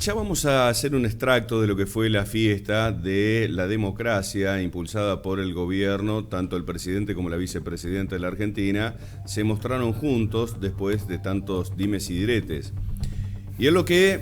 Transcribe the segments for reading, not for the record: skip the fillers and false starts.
ya vamos a hacer un extracto de lo que fue la fiesta de la democracia impulsada por el gobierno. Tanto el presidente como la vicepresidenta de la Argentina se mostraron juntos después de tantos dimes y diretes. Y es lo que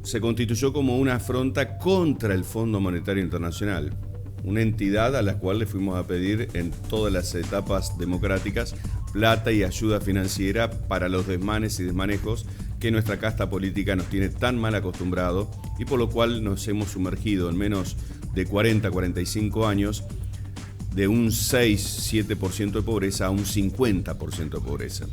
se constituyó como una afronta contra el Fondo Monetario Internacional, una entidad a la cual le fuimos a pedir en todas las etapas democráticas plata y ayuda financiera para los desmanes y desmanejos que nuestra casta política nos tiene tan mal acostumbrado y por lo cual nos hemos sumergido en menos de 40-45 años de un 6-7% de pobreza a un 50% de pobreza.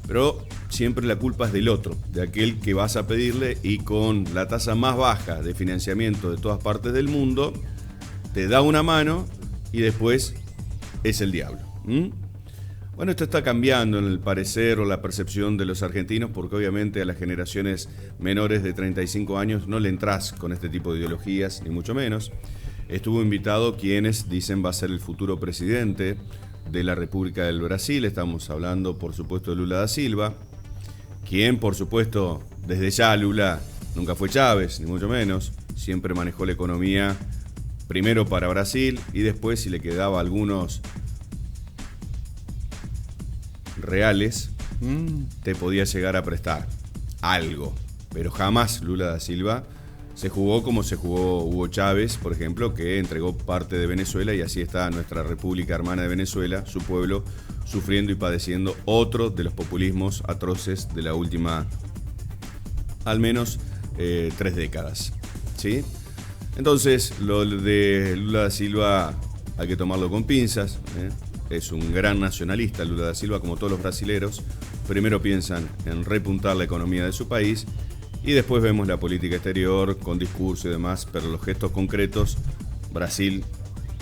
Pero siempre la culpa es del otro, de aquel que vas a pedirle y con la tasa más baja de financiamiento de todas partes del mundo, te da una mano y después es el diablo. Bueno, esto está cambiando en el parecer o la percepción de los argentinos porque obviamente a las generaciones menores de 35 años no le entras con este tipo de ideologías, ni mucho menos. Estuvo invitado quienes dicen va a ser el futuro presidente de la República del Brasil. Estamos hablando, por supuesto, de Lula da Silva, quien, por supuesto, desde ya Lula nunca fue Chávez, ni mucho menos. Siempre manejó la economía primero para Brasil y después, si le quedaba algunos reales, te podía llegar a prestar algo, pero jamás Lula da Silva se jugó como se jugó Hugo Chávez, por ejemplo, que entregó parte de Venezuela y así está nuestra República Hermana de Venezuela, su pueblo, sufriendo y padeciendo otro de los populismos atroces de la última, al menos, 3 décadas, ¿sí? Entonces, lo de Lula da Silva hay que tomarlo con pinzas, Es un gran nacionalista Lula da Silva, como todos los brasileros. Primero piensan en repuntar la economía de su país y después vemos la política exterior con discurso y demás, pero los gestos concretos, Brasil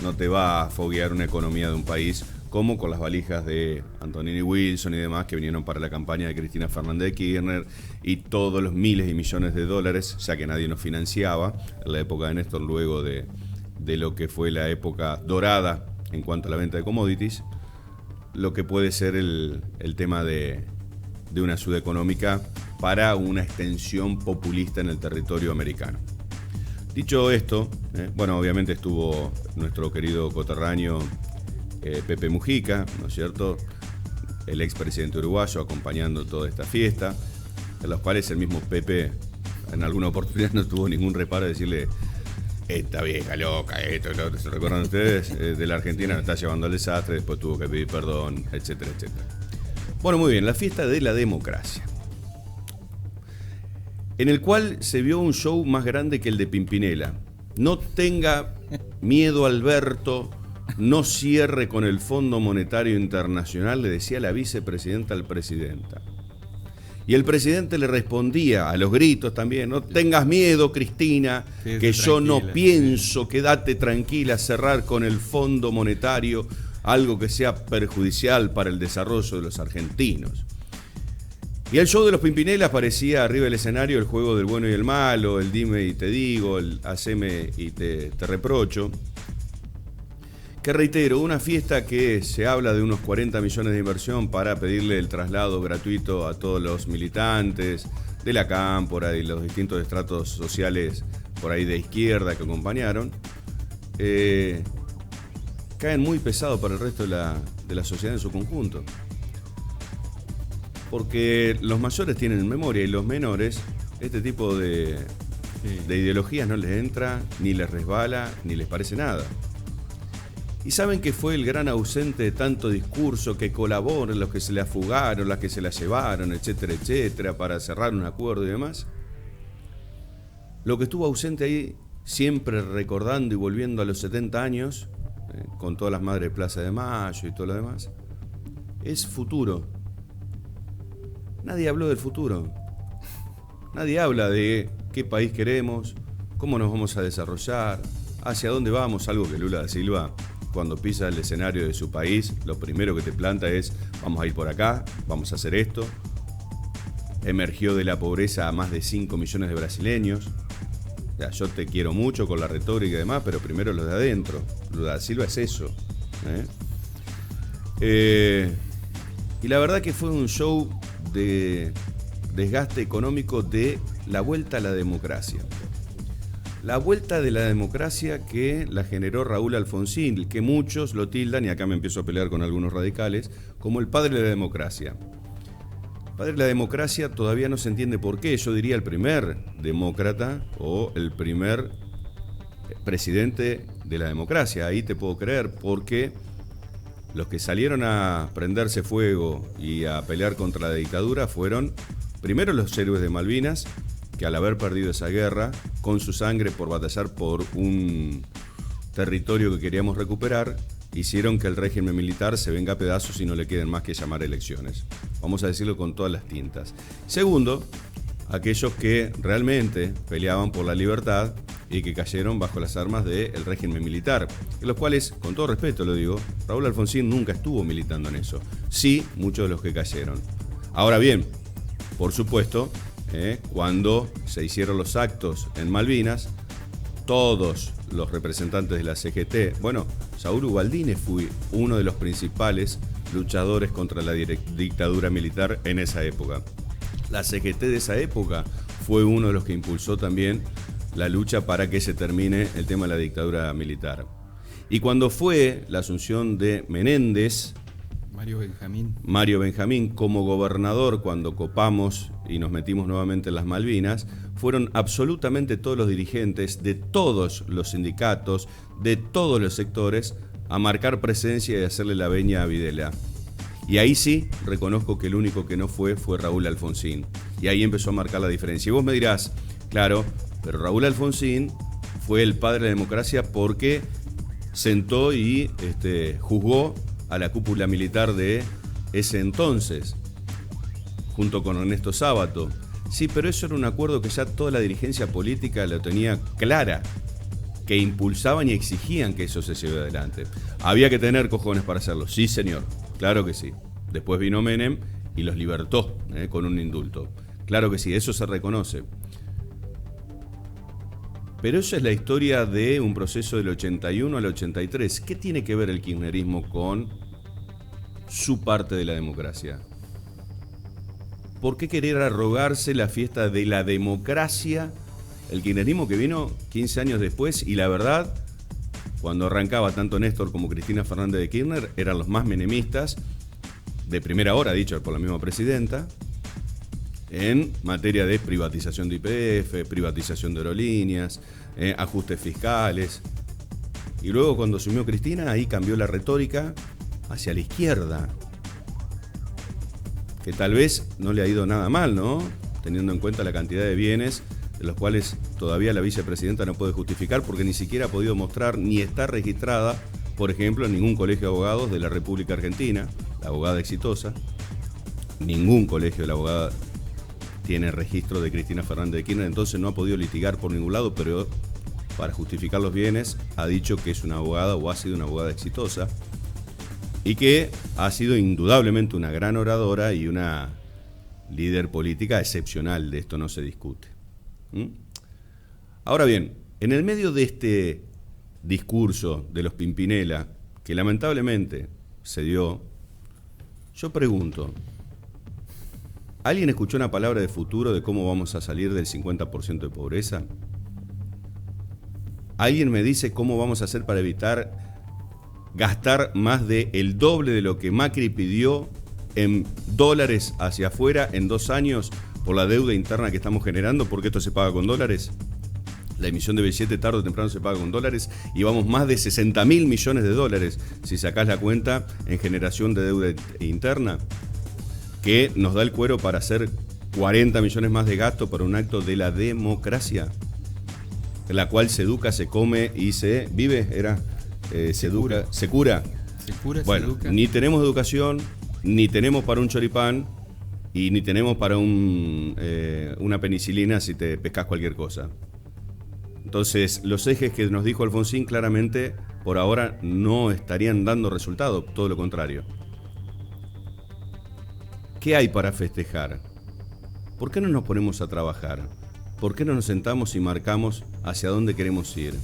no te va a foguear una economía de un país como con las valijas de Antonini Wilson y demás que vinieron para la campaña de Cristina Fernández de Kirchner y todos los miles y millones de dólares, ya que nadie nos financiaba en la época de Néstor, luego de lo que fue la época dorada en cuanto a la venta de commodities, lo que puede ser el tema de una ayuda económica para una extensión populista en el territorio americano. Dicho esto, bueno, obviamente estuvo nuestro querido coterráneo Pepe Mujica, ¿no es cierto?, el expresidente uruguayo, acompañando toda esta fiesta, en los cuales el mismo Pepe en alguna oportunidad no tuvo ningún reparo de decirle: esta vieja loca, esto, lo otro, ¿se recuerdan ustedes? De la Argentina, me está llevando al desastre, después tuvo que pedir perdón, etcétera, etcétera. Bueno, muy bien, la fiesta de la democracia, en el cual se vio un show más grande que el de Pimpinela. No tenga miedo, Alberto, no cierre con el Fondo Monetario Internacional, le decía la vicepresidenta al presidenta. Y el presidente le respondía a los gritos también: no tengas miedo, Cristina, que yo no pienso, quédate tranquila, cerrar con el Fondo Monetario algo que sea perjudicial para el desarrollo de los argentinos. Y el show de los Pimpinelas parecía arriba del escenario el juego del bueno y el malo, el dime y te digo, el haceme y te reprocho. Que reitero, una fiesta que se habla de unos 40 millones de inversión para pedirle el traslado gratuito a todos los militantes de la cámpora y los distintos estratos sociales por ahí de izquierda que acompañaron, caen muy pesado para el resto de la sociedad en su conjunto. Porque los mayores tienen memoria y los menores, este tipo de ideologías no les entra, ni les resbala, ni les parece nada. Y saben que fue el gran ausente de tanto discurso, que colaboran los que se la fugaron, las que se la llevaron, etcétera, etcétera, para cerrar un acuerdo y demás. Lo que estuvo ausente ahí, siempre recordando y volviendo a los 70 años, con todas las madres de Plaza de Mayo y todo lo demás, es futuro. Nadie habló del futuro. Nadie habla de qué país queremos, cómo nos vamos a desarrollar, hacia dónde vamos, algo que Lula da Silva, cuando pisa el escenario de su país, lo primero que te planta es: vamos a ir por acá, vamos a hacer esto. Emergió de la pobreza a más de 5 millones de brasileños. O sea, yo te quiero mucho con la retórica y demás, pero primero los de adentro. Lula da Silva es eso. Y la verdad que fue un show de desgaste económico de la vuelta a la democracia. La vuelta de la democracia que la generó Raúl Alfonsín, que muchos lo tildan, y acá me empiezo a pelear con algunos radicales, como el padre de la democracia. El padre de la democracia todavía no se entiende por qué. Yo diría el primer demócrata o el primer presidente de la democracia. Ahí te puedo creer, porque los que salieron a prenderse fuego y a pelear contra la dictadura fueron primero los héroes de Malvinas, que al haber perdido esa guerra, con su sangre por batallar por un territorio que queríamos recuperar, hicieron que el régimen militar se venga a pedazos y no le queden más que llamar elecciones. Vamos a decirlo con todas las tintas. Segundo, aquellos que realmente peleaban por la libertad y que cayeron bajo las armas del régimen militar, en los cuales, con todo respeto lo digo, Raúl Alfonsín nunca estuvo militando en eso. Sí, muchos de los que cayeron. Ahora bien, por supuesto, cuando se hicieron los actos en Malvinas, todos los representantes de la CGT, bueno, Saúl Ubaldini fue uno de los principales luchadores contra la dictadura militar en esa época. La CGT de esa época fue uno de los que impulsó también la lucha para que se termine el tema de la dictadura militar. Y cuando fue la asunción de Menéndez, Mario Benjamín como gobernador, cuando copamos y nos metimos nuevamente en las Malvinas, fueron absolutamente todos los dirigentes de todos los sindicatos, de todos los sectores, a marcar presencia y hacerle la veña a Videla. Y ahí sí reconozco que el único que no fue Raúl Alfonsín. Y ahí empezó a marcar la diferencia. Y vos me dirás, claro, pero Raúl Alfonsín fue el padre de la democracia porque sentó y juzgó a la cúpula militar de ese entonces, junto con Ernesto Sábato. Sí, pero eso era un acuerdo que ya toda la dirigencia política lo tenía clara, que impulsaban y exigían que eso se lleve adelante. Había que tener cojones para hacerlo, sí señor, claro que sí. Después vino Menem y los libertó con un indulto. Claro que sí, eso se reconoce. Pero eso es la historia de un proceso del 81 al 83. ¿Qué tiene que ver el kirchnerismo con su parte de la democracia? ¿Por qué querer arrogarse la fiesta de la democracia? El kirchnerismo que vino 15 años después, y la verdad, cuando arrancaba tanto Néstor como Cristina Fernández de Kirchner, eran los más menemistas, de primera hora, dicho por la misma presidenta, en materia de privatización de YPF, privatización de aerolíneas, ajustes fiscales. Y luego cuando asumió Cristina, ahí cambió la retórica hacia la izquierda, que tal vez no le ha ido nada mal, ¿no? Teniendo en cuenta la cantidad de bienes de los cuales todavía la vicepresidenta no puede justificar porque ni siquiera ha podido mostrar ni está registrada, por ejemplo, en ningún colegio de abogados de la República Argentina, la abogada exitosa. Ningún colegio de la abogada tiene registro de Cristina Fernández de Kirchner, entonces no ha podido litigar por ningún lado, pero para justificar los bienes ha dicho que es una abogada o ha sido una abogada exitosa y que ha sido indudablemente una gran oradora y una líder política excepcional, de esto no se discute. Ahora bien, en el medio de este discurso de los Pimpinela, que lamentablemente se dio, yo pregunto, ¿alguien escuchó una palabra de futuro de cómo vamos a salir del 50% de pobreza? ¿Alguien me dice cómo vamos a hacer para evitar gastar más del doble de lo que Macri pidió en dólares hacia afuera en 2 años por la deuda interna que estamos generando? Porque esto se paga con dólares. La emisión de billete tarde o temprano se paga con dólares y vamos más de 60.000 millones de dólares si sacás la cuenta en generación de deuda interna, que nos da el cuero para hacer 40 millones más de gasto para un acto de la democracia, en la cual se educa, se come y se vive, se educa, se cura. Bueno, se educa. Ni tenemos educación, ni tenemos para un choripán y ni tenemos para una penicilina si te pescas cualquier cosa. Entonces, los ejes que nos dijo Alfonsín claramente por ahora no estarían dando resultado, todo lo contrario. ¿Qué hay para festejar? ¿Por qué no nos ponemos a trabajar? ¿Por qué no nos sentamos y marcamos hacia dónde queremos ir?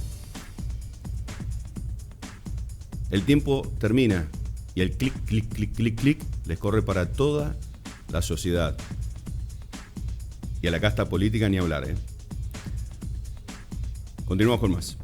El tiempo termina y el clic, clic, clic, clic, clic les corre para toda la sociedad. Y a la casta política ni hablar, ¿eh? Continuamos con más.